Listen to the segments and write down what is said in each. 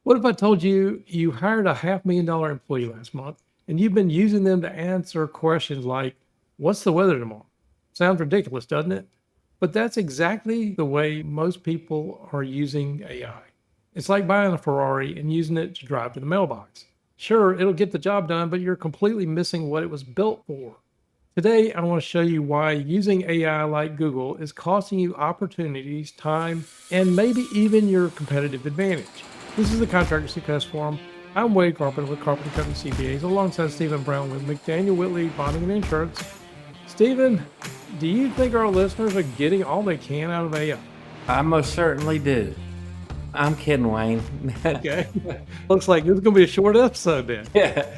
What if I told you you hired a $500,000 employee last month and you've been using them to answer questions like, what's the weather tomorrow? Sounds ridiculous, doesn't it? But that's exactly the way most people are using AI. It's like buying a Ferrari and using it to drive to the mailbox. Sure, it'll get the job done, but you're completely missing what it was built for. Today, I want to show you why using AI like Google is costing you opportunities, time, and maybe even your competitive advantage. This is the Contractor Success Forum. I'm Wade Carpenter with Carpenter and CPAs alongside Stephen Brown with McDaniel Whitley Bonding and Insurance. Stephen, do you think our listeners are getting all they can out of AI? I most certainly do. I'm kidding, Wayne. Okay. Looks like this is going to be a short episode then. Yeah.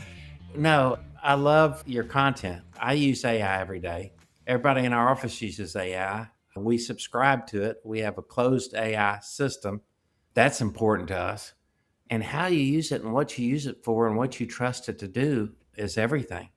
No, I love your content. I use AI every day. Everybody in our office uses AI. We subscribe to it. We have a closed AI system. That's important to us. And how you use it and what you use it for and what you trust it to do is everything.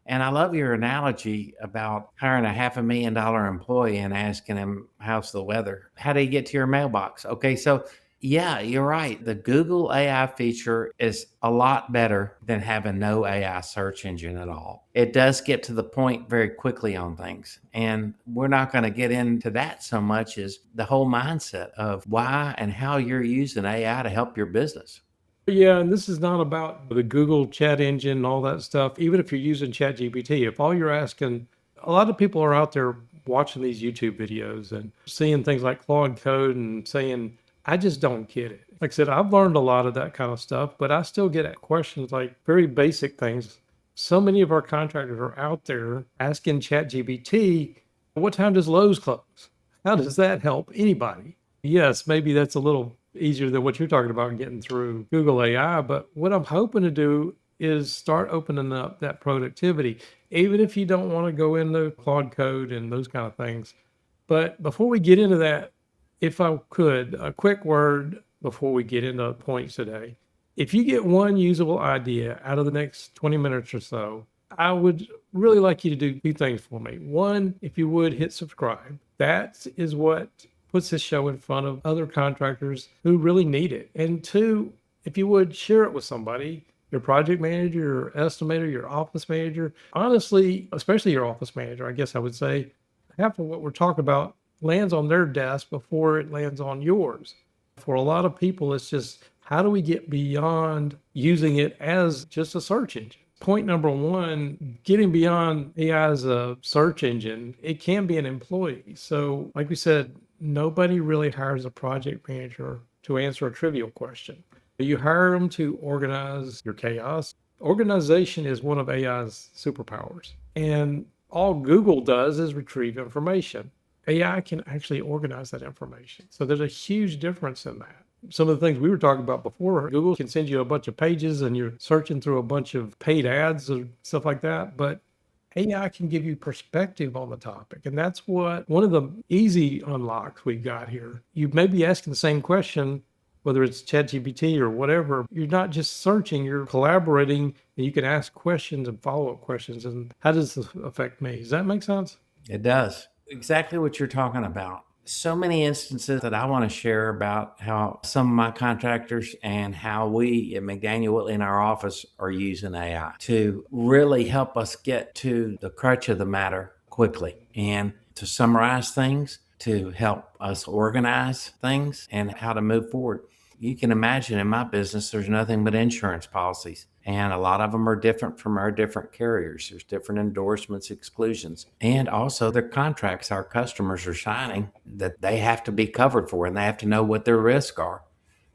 And I love your analogy about hiring a $500,000 employee and asking him, how's the weather? How do you get to your mailbox? Okay, so yeah, you're right. The Google AI feature is a lot better than having no AI search engine at all. It does get to the point very quickly on things. And we're not going to get into that so much as the whole mindset of why and how you're using AI to help your business. Yeah, and this is not about the Google chat engine and all that stuff. Even if you're using ChatGPT, if all you're asking, a lot of people are out there watching these YouTube videos and seeing things like Claude Code and saying, I just don't get it. Like I said, I've learned a lot of that kind of stuff, but I still get questions like very basic things. So many of our contractors are out there asking ChatGPT, what time does Lowe's close? How does that help anybody? Yes, maybe that's a little easier than what you're talking about getting through Google AI. But what I'm hoping to do is start opening up that productivity, even if you don't want to go into Claude Code and those kind of things. But before we get into that, if I could, a quick word before we get into points today. If you get one usable idea out of the next 20 minutes or so, I would really like you to do two things for me. One, if you would hit subscribe. That is what puts this show in front of other contractors who really need it. And two, if you would share it with somebody, your project manager, your estimator, your office manager, honestly, especially your office manager, I guess I would say, half of what we're talking about lands on their desk before it lands on yours. For a lot of people, it's just, how do we get beyond using it as just a search engine? Point number one, getting beyond AI as a search engine, it can be an employee. So like we said, nobody really hires a project manager to answer a trivial question. You hire them to organize your chaos. Organization is one of AI's superpowers. And all Google does is retrieve information. AI can actually organize that information. So there's a huge difference in that. Some of the things we were talking about before, Google can send you a bunch of pages and you're searching through a bunch of paid ads or stuff like that. But AI can give you perspective on the topic. And that's what one of the easy unlocks we've got here. You may be asking the same question, whether it's ChatGPT or whatever. You're not just searching, you're collaborating, and you can ask questions and follow-up questions. And how does this affect me? Does that make sense? It does. Exactly what you're talking about. So many instances that I want to share about how some of my contractors and how we at McDaniel Whitley in our office are using AI to really help us get to the crutch of the matter quickly and to summarize things, to help us organize things and how to move forward. You can imagine in my business, there's nothing but insurance policies. And a lot of them are different from our different carriers. There's different endorsements, exclusions, and also the contracts our customers are signing that they have to be covered for and they have to know what their risks are.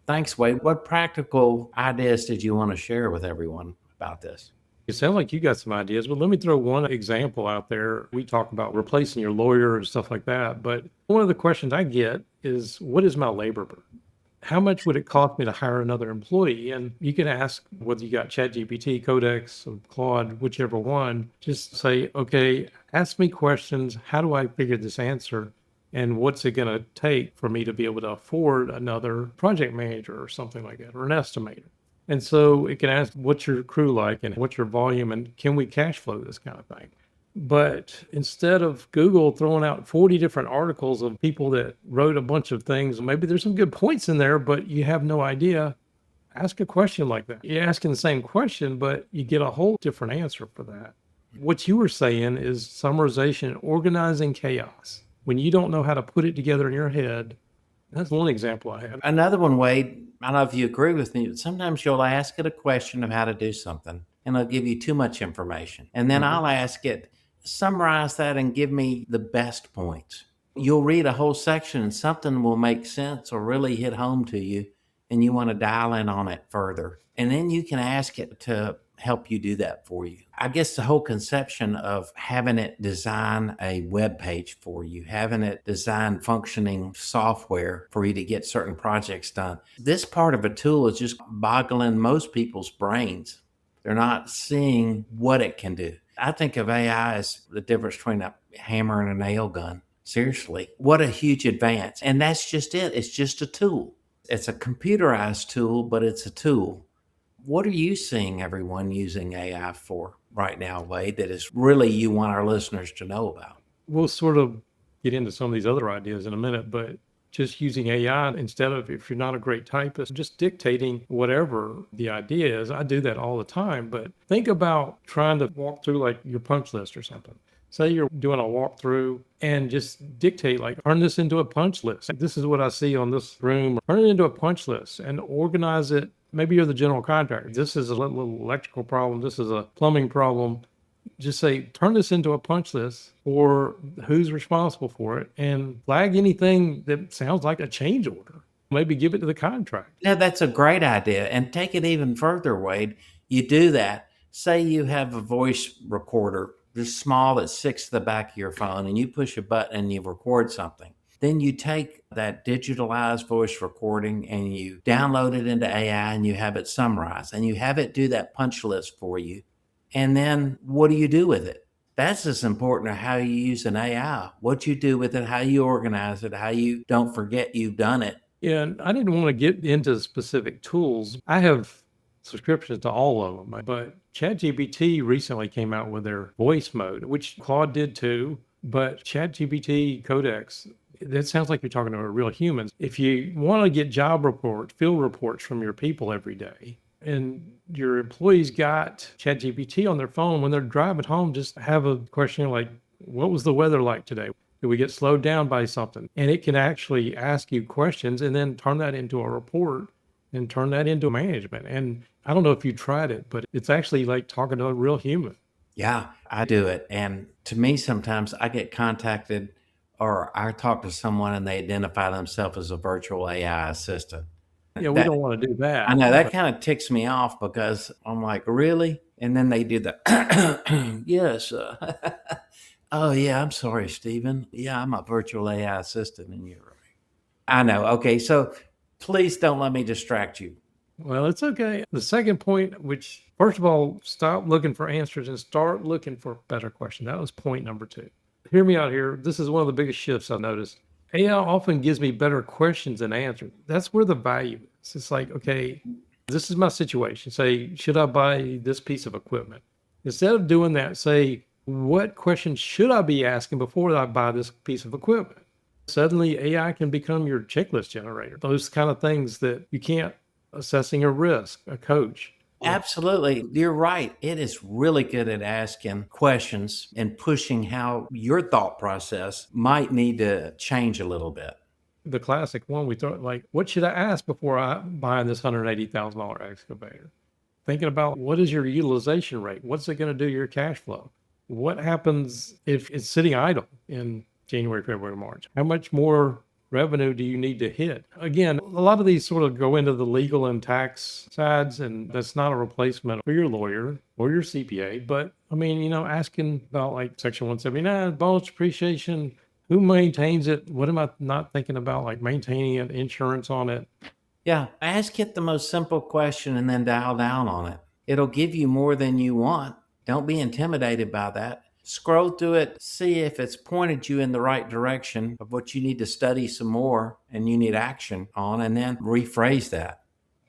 Thanks, Wade. What practical ideas did you want to share with everyone about this? It sounds like you got some ideas, but let me throw one example out there. We talk about replacing your lawyer and stuff like that. But one of the questions I get is, what is my labor burden? How much would it cost me to hire another employee? And you can ask whether you got ChatGPT, Codex, or Claude, whichever one. Just say, okay, ask me questions. How do I figure this answer? And what's it going to take for me to be able to afford another project manager or something like that, or an estimator? And so it can ask, what's your crew like and what's your volume and can we cash flow this kind of thing? But instead of Google throwing out 40 different articles of people that wrote a bunch of things, maybe there's some good points in there, but you have no idea. Ask a question like that. You're asking the same question, but you get a whole different answer for that. What you were saying is summarization and organizing chaos. When you don't know how to put it together in your head, that's one example I had. Another one, Wade, I don't know if you agree with me, but sometimes you'll ask it a question of how to do something and it'll give you too much information. And then Mhm. I'll ask it, summarize that and give me the best points. You'll read a whole section and something will make sense or really hit home to you, and you want to dial in on it further. And then you can ask it to help you do that for you. I guess the whole conception of having it design a web page for you, having it design functioning software for you to get certain projects done. This part of a tool is just boggling most people's brains. They're not seeing what it can do. I think of AI as the difference between a hammer and a nail gun. Seriously, what a huge advance. And that's just it. It's just a tool. It's a computerized tool, but it's a tool. What are you seeing everyone using AI for right now, Wade, that is really you want our listeners to know about? We'll sort of get into some of these other ideas in a minute, but just using AI instead of, if you're not a great typist, just dictating whatever the idea is. I do that all the time, but think about trying to walk through like your punch list or something. Say you're doing a walkthrough and just dictate, like, turn this into a punch list. This is what I see on this room. Turn it into a punch list and organize it. Maybe you're the general contractor. This is a little electrical problem. This is a plumbing problem. Just say, turn this into a punch list or who's responsible for it, and flag anything that sounds like a change order. Maybe give it to the contract. Yeah, that's a great idea. And take it even further, Wade. You do that. Say you have a voice recorder, just small that sticks to the back of your phone, and you push a button and you record something. Then you take that digitalized voice recording and you download it into AI and you have it summarized and you have it do that punch list for you. And then what do you do with it? That's as important as how you use an AI, what you do with it, how you organize it, how you don't forget you've done it. Yeah, and I didn't want to get into specific tools. I have subscriptions to all of them, but ChatGPT recently came out with their voice mode, which Claude did too. But ChatGPT Codex, that sounds like you're talking to a real human. If you want to get job reports, field reports from your people every day, and your employees got ChatGPT on their phone when they're driving home, just have a question like, what was the weather like today? Did we get slowed down by something? And it can actually ask you questions and then turn that into a report and turn that into management. And I don't know if you tried it, but it's actually like talking to a real human. Yeah, I do it. And to me, sometimes I get contacted or I talk to someone and they identify themselves as a virtual AI assistant. Yeah, we That don't want to do I know that. that kind of ticks me off because I'm like, really? And then they do the, yes. Oh, yeah, I'm sorry, Stephen. Yeah, I'm a virtual AI assistant. And you're right. I know. Okay. So please don't let me distract you. Well, it's okay. The second point, which first of all, stop looking for answers and start looking for better questions. That was point number two. Hear me out here. This is one of the biggest shifts I've noticed. AI often gives me better questions than answers. That's where the value is. It's like, okay, this is my situation. Say, should I buy this piece of equipment? Instead of doing that, say, what questions should I be asking before I buy this piece of equipment? Suddenly, AI can become your checklist generator. Those kind of things that you can't, assessing a risk, a coach. Absolutely. You're right. It is really good at asking questions and pushing how your thought process might need to change a little bit. The classic one we thought, like, what should I ask before I buy this $180,000 excavator? Thinking about what is your utilization rate? What's it going to do to your cash flow? What happens if it's sitting idle in January, February, March? How much more revenue do you need to hit? Again, a lot of these sort of go into the legal and tax sides, and that's not a replacement for your lawyer or your CPA. But I mean, asking about like Section 179, bonus depreciation, who maintains it? What am I not thinking about? Like maintaining it, insurance on it. Yeah. Ask it the most simple question and then dial down on it. It'll give you more than you want. Don't be intimidated by that. Scroll through it, see if it's pointed you in the right direction of what you need to study some more and you need action on, and then rephrase that.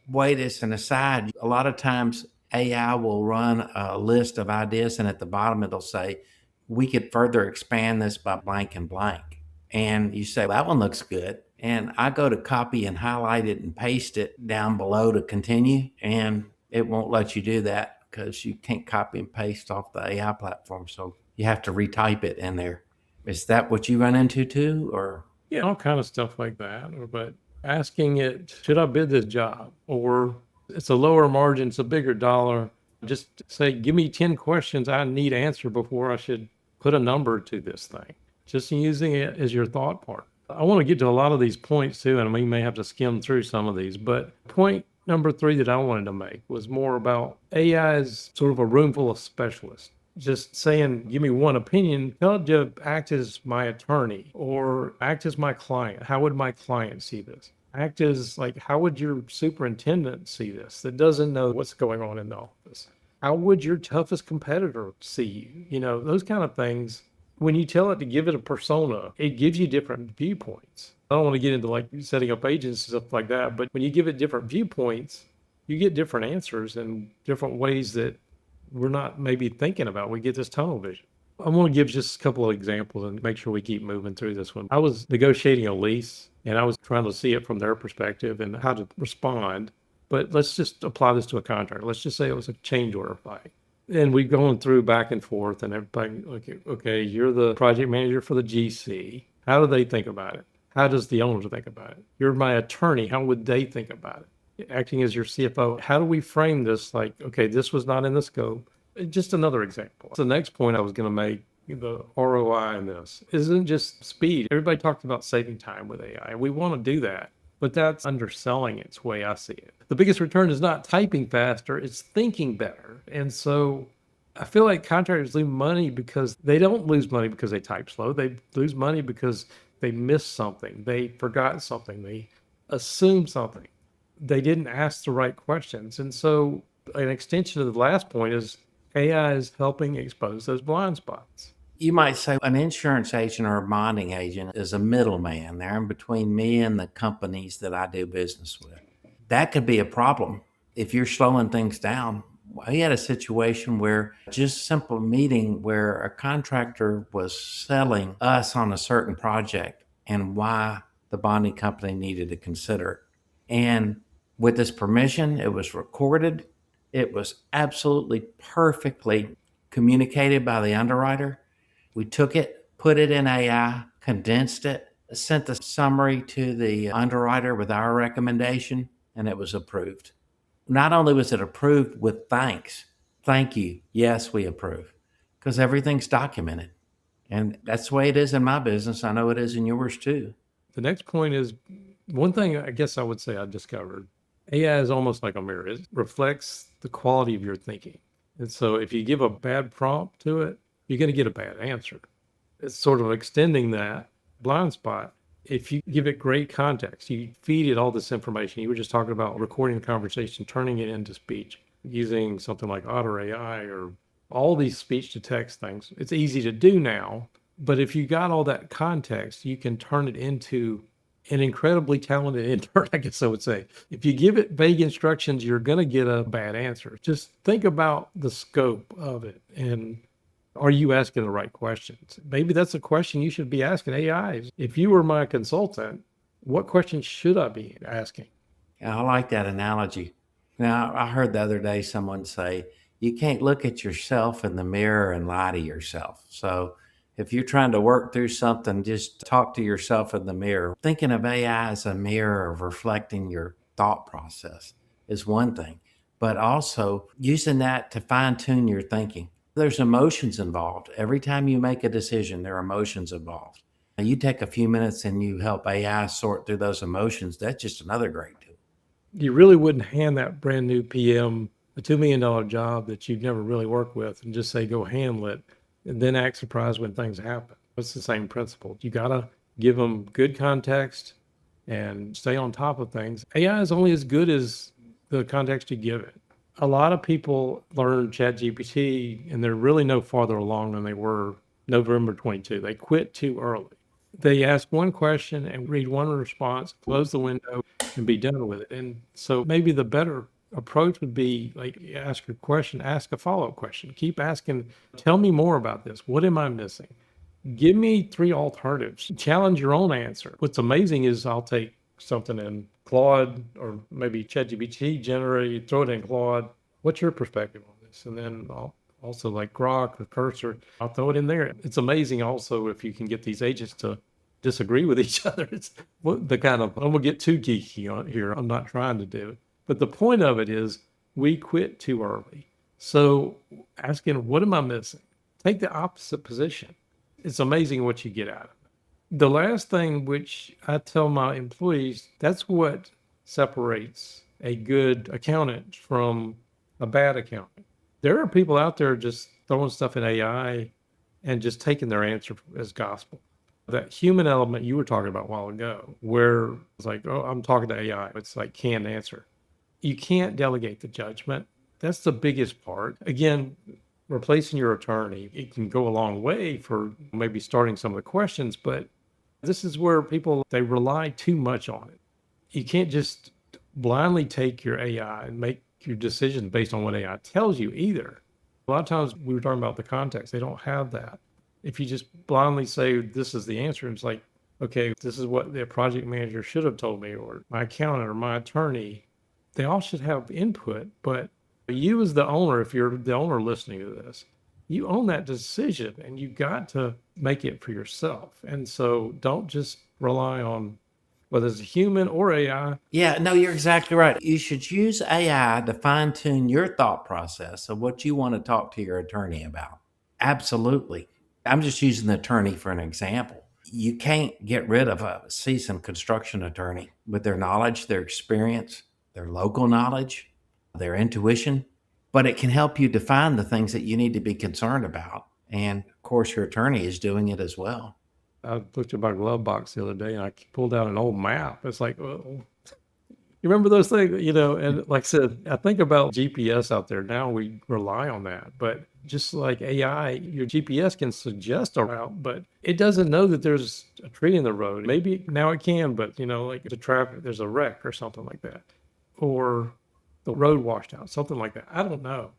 Wait, as an aside, a lot of times AI will run a list of ideas, and at the bottom it'll say, we could further expand this by blank and blank. And you say, that one looks good. And I go to copy and highlight it and paste it down below to continue, and it won't let you do that because you can't copy and paste off the AI platform. So you have to retype it in there. Is that what you run into too, or? Yeah, all kind of stuff like that. But asking it, should I bid this job? Or it's a lower margin, it's a bigger dollar. Just say, give me 10 questions I need answered before I should put a number to this thing. Just using it as your thought part. I want to get to a lot of these points too, and we may have to skim through some of these. But point number 3 that I wanted to make was more about AI as sort of a room full of specialists. Just saying, give me one opinion, tell it to act as my attorney or act as my client. How would my client see this? Act as like, how would your superintendent see this that doesn't know what's going on in the office? How would your toughest competitor see you? You know, those kind of things. When you tell it to give it a persona, it gives you different viewpoints. I don't want to get into like setting up agents and stuff like that, but when you give it different viewpoints, you get different answers and different ways that we're not maybe thinking about. We get this tunnel vision. I want to give just a couple of examples and make sure we keep moving through this one. I was negotiating a lease and I was trying to see it from their perspective and how to respond. But let's just apply this to a contract. Let's just say it was a change order fight. And we've gone through back and forth and everybody, okay, you're the project manager for the GC. How do they think about it? How does the owner think about it? You're my attorney. How would they think about it? Acting as your CFO, how do we frame this? Like, okay, this was not in the scope. Just another example. The next point I was going to make, the ROI in this isn't just speed. Everybody talked about saving time with AI. We want to do that, but that's underselling its way I see it. The biggest return is not typing faster, it's thinking better. And so I feel like contractors lose money because they don't lose money because they type slow. They lose money because they missed something. They forgot something. They assumed something. They didn't ask the right questions. And so an extension of the last point is AI is helping expose those blind spots. You might say an insurance agent or a bonding agent is a middleman. They're in between me and the companies that I do business with. That could be a problem if you're slowing things down. We had a situation where just simple meeting where a contractor was selling us on a certain project and why the bonding company needed to consider it. And with this permission, it was recorded. It was absolutely perfectly communicated by the underwriter. We took it, put it in AI, condensed it, sent the summary to the underwriter with our recommendation, and it was approved. Not only was it approved with thanks, thank you, yes, we approve, because everything's documented. And that's the way it is in my business. I know it is in yours too. The next point is one thing I guess I would say I discovered. AI is almost like a mirror. It reflects the quality of your thinking. And so if you give a bad prompt to it, you're going to get a bad answer. It's sort of extending that blind spot. If you give it great context, you feed it all this information. You were just talking about recording the conversation, turning it into speech, using something like Otter AI or all these speech to text things. It's easy to do now, but if you got all that context, you can turn it into an incredibly talented intern, I guess I would say. If you give it vague instructions, you're going to get a bad answer. Just think about the scope of it and are you asking the right questions? Maybe that's a question you should be asking AI. If you were my consultant, what questions should I be asking? I like that analogy. Now, I heard the other day someone say, you can't look at yourself in the mirror and lie to yourself. So if you're trying to work through something, just talk to yourself in the mirror. Thinking of AI as a mirror of reflecting your thought process is one thing, but also using that to fine tune your thinking. There's emotions involved. Every time you make a decision, there are emotions involved. You take a few minutes and you help AI sort through those emotions. That's just another great tool. You really wouldn't hand that brand new PM a $2 million job that you've never really worked with and just say, go handle it, and then act surprised when things happen. It's the same principle. You got to give them good context and stay on top of things. AI is only as good as the context you give it. A lot of people learn ChatGPT and they're really no farther along than they were November 22. They quit too early. They ask one question and read one response, close the window and be done with it. And so maybe the better approach would be like ask a question, ask a follow-up question, keep asking, tell me more about this. What am I missing? Give me 3 alternatives. Challenge your own answer. What's amazing is I'll take something in Claude or maybe ChatGPT, generate, throw it in Claude. What's your perspective on this? And then I'll also like Grok, the cursor, I'll throw it in there. It's amazing also if you can get these agents to disagree with each other. It's the kind of, I'm gonna get too geeky on here. I'm not trying to do it. But the point of it is we quit too early. So asking, what am I missing? Take the opposite position. It's amazing what you get out of it. The last thing which I tell my employees, that's what separates a good accountant from a bad accountant. There are people out there just throwing stuff in AI and just taking their answer as gospel. That human element you were talking about a while ago, where it's like, oh, I'm talking to AI. It's like canned answer. You can't delegate the judgment. That's the biggest part. Again, replacing your attorney, it can go a long way for maybe starting some of the questions, but this is where people, they rely too much on it. You can't just blindly take your AI and make your decision based on what AI tells you either. A lot of times we were talking about the context, they don't have that. If you just blindly say, this is the answer, it's like, okay, this is what the project manager should have told me, or my accountant or my attorney. They all should have input, but you as the owner, if you're the owner listening to this, you own that decision and you got to make it for yourself. And so don't just rely on whether it's a human or AI. Yeah, no, you're exactly right. You should use AI to fine tune your thought process of what you want to talk to your attorney about. Absolutely. I'm just using the attorney for an example. You can't get rid of a seasoned construction attorney with their knowledge, their experience, their local knowledge, their intuition, but it can help you define the things that you need to be concerned about. And of course, your attorney is doing it as well. I looked at my glove box the other day and I pulled out an old map. It's like, oh, you remember those things, and like I said, I think about GPS out there. Now we rely on that, but just like AI, your GPS can suggest a route, but it doesn't know that there's a tree in the road. Maybe now it can, but like the traffic, there's a wreck or something like that, or the road washed out, something like that. I don't know.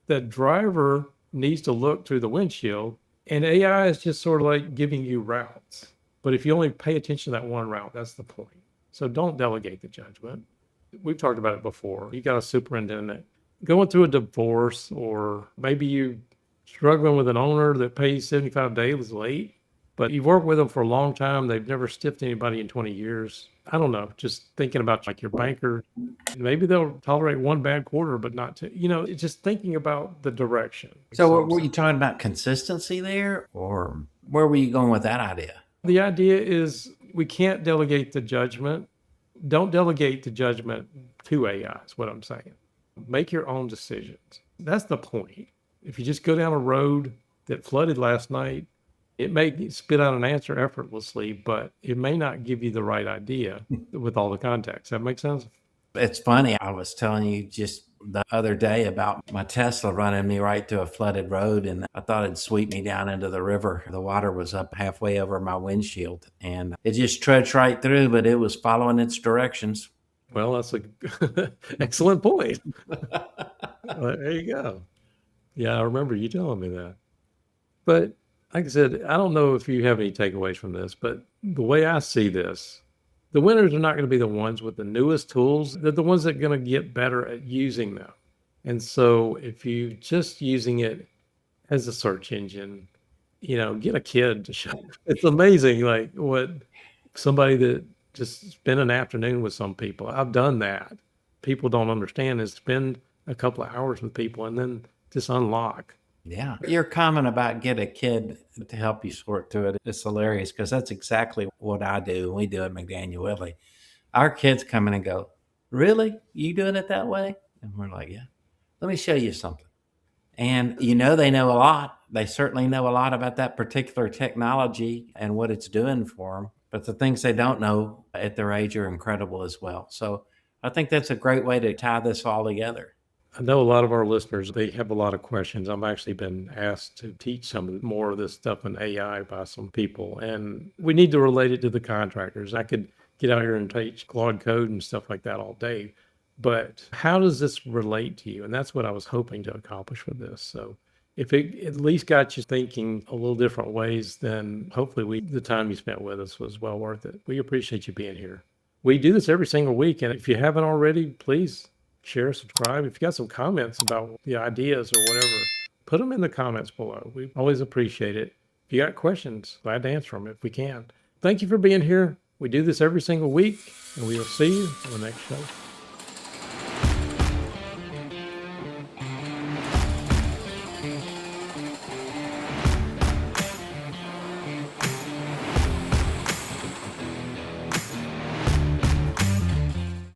The driver needs to look through the windshield, and AI is just sort of like giving you routes. But if you only pay attention to that one route, that's the point. So don't delegate the judgment. We've talked about it before. You got a superintendent going through a divorce, or maybe you struggling with an owner that pays 75 days late, but you've worked with them for a long time. They've never stiffed anybody in 20 years. I don't know. Just thinking about like your banker, maybe they'll tolerate one bad quarter, but not two. It's just thinking about the direction. So, were you talking about consistency there, or where were you going with that idea? The idea is we can't delegate the judgment. Don't delegate the judgment to AI is what I'm saying. Make your own decisions. That's the point. If you just go down a road that flooded last night, it may spit out an answer effortlessly, but it may not give you the right idea with all the context. That makes sense? It's funny. I was telling you just the other day about my Tesla running me right to a flooded road, and I thought it'd sweep me down into the river. The water was up halfway over my windshield, and it just trudged right through, but it was following its directions. Well, that's a excellent point. There you go. Yeah, I remember you telling me that. But like I said, I don't know if you have any takeaways from this, but the way I see this, the winners are not going to be the ones with the newest tools. They're the ones that are going to get better at using them. And so if you just using it as a search engine, get a kid to show. It's amazing, like what somebody that just spend an afternoon with some people. I've done that. People don't understand is spend a couple of hours with people and then just unlock. Yeah. Your comment about get a kid to help you sort through it is hilarious, because that's exactly what I do. And we do at McDaniel Whitley. Our kids come in and go, "Really? You doing it that way?" And we're like, "Yeah. Let me show you something." And they know a lot. They certainly know a lot about that particular technology and what it's doing for them. But the things they don't know at their age are incredible as well. So I think that's a great way to tie this all together. I know a lot of our listeners, they have a lot of questions. I've actually been asked to teach more of this stuff in AI by some people, and we need to relate it to the contractors. I could get out here and teach Claude code and stuff like that all day, but how does this relate to you? And that's what I was hoping to accomplish with this. So if it at least got you thinking a little different ways, then hopefully the time you spent with us was well worth it. We appreciate you being here. We do this every single week. And if you haven't already, please share, subscribe. If you got some comments about the ideas or whatever, put them in the comments below. We always appreciate it. If you got questions, glad to answer them if we can. Thank you for being here. We do this every single week, and we will see you on the next show.